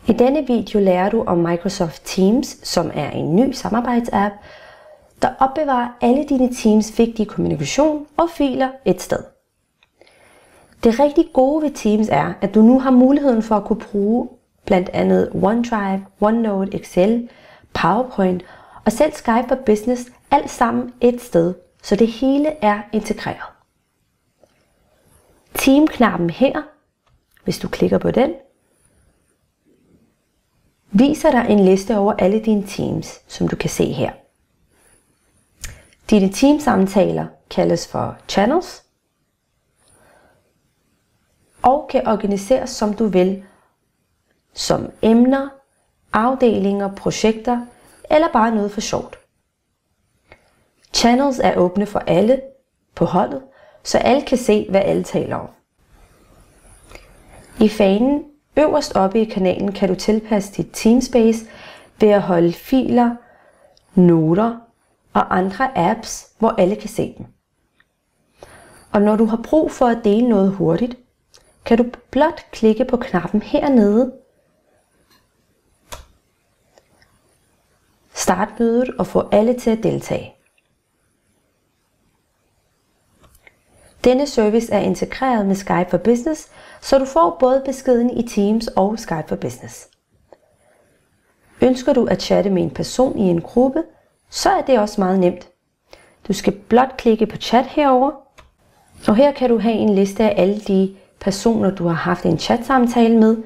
I denne video lærer du om Microsoft Teams, som er en ny samarbejdsapp, der opbevarer alle dine teams vigtige kommunikation og filer et sted. Det rigtig gode ved Teams er, at du nu har muligheden for at kunne bruge blandt andet OneDrive, OneNote, Excel, PowerPoint og selv Skype for Business alt sammen et sted, så det hele er integreret. Team-knappen her, hvis du klikker på den, viser dig en liste over alle dine teams, som du kan se her. Dine teamsamtaler kaldes for channels og kan organiseres som du vil, som emner, afdelinger, projekter eller bare noget for sjovt. Channels er åbne for alle på holdet, så alle kan se, hvad alle taler om. I fanen øverst oppe i kanalen kan du tilpasse dit Teamspace ved at holde filer, noter og andre apps, hvor alle kan se dem. Og når du har brug for at dele noget hurtigt, kan du blot klikke på knappen hernede, start mødet og få alle til at deltage. Denne service er integreret med Skype for Business, så du får både beskeden i Teams og Skype for Business. Ønsker du at chatte med en person i en gruppe, så er det også meget nemt. Du skal blot klikke på chat herover, og her kan du have en liste af alle de personer, du har haft en chatsamtale med,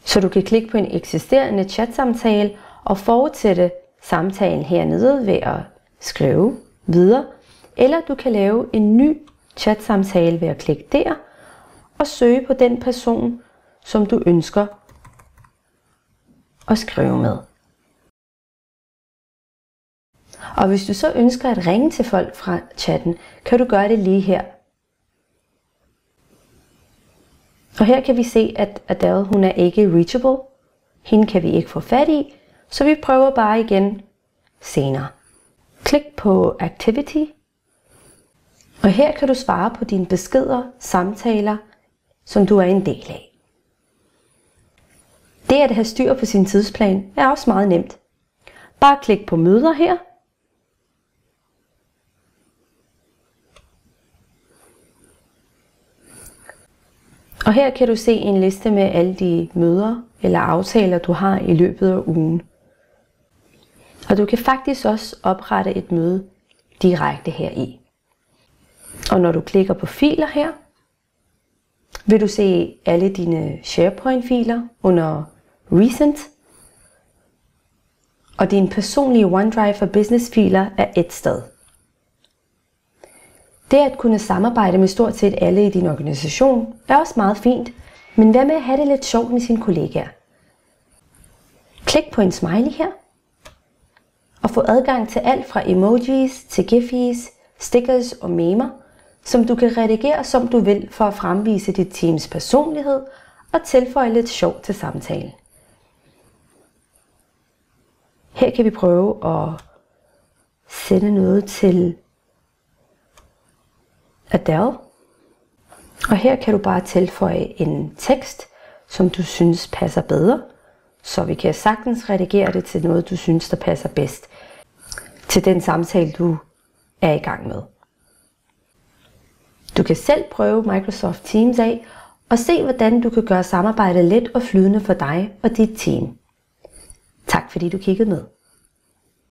så du kan klikke på en eksisterende chatsamtale og fortsætte samtalen hernede ved at skrive videre, eller du kan lave en ny chatsamtale ved at klikke der og søge på den person, som du ønsker at skrive med. Og hvis du så ønsker at ringe til folk fra chatten, kan du gøre det lige her. Og her kan vi se, at Adele hun er ikke reachable. Hende kan vi ikke få fat i, så vi prøver bare igen senere. Klik på Activity. Og her kan du svare på dine beskeder, samtaler, som du er en del af. Det at have styr på sin tidsplan er også meget nemt. Bare klik på møder her. Og her kan du se en liste med alle de møder eller aftaler, du har i løbet af ugen. Og du kan faktisk også oprette et møde direkte heri. Og når du klikker på filer her, vil du se alle dine SharePoint-filer under Recent. Og dine personlige OneDrive for Business-filer er et sted. Det at kunne samarbejde med stort set alle i din organisation er også meget fint, men hvad med at have det lidt sjovt med sine kollegaer? Klik på en smiley her, og få adgang til alt fra emojis til gifs, stickers og memer, som du kan redigere som du vil for at fremvise dit teams personlighed og tilføje lidt sjov til samtalen. Her kan vi prøve at sende noget til Adele. Og her kan du bare tilføje en tekst, som du synes passer bedre, så vi kan sagtens redigere det til noget, du synes, der passer bedst til den samtale, du er i gang med. Du kan selv prøve Microsoft Teams af og se, hvordan du kan gøre samarbejdet let og flydende for dig og dit team. Tak fordi du kiggede med.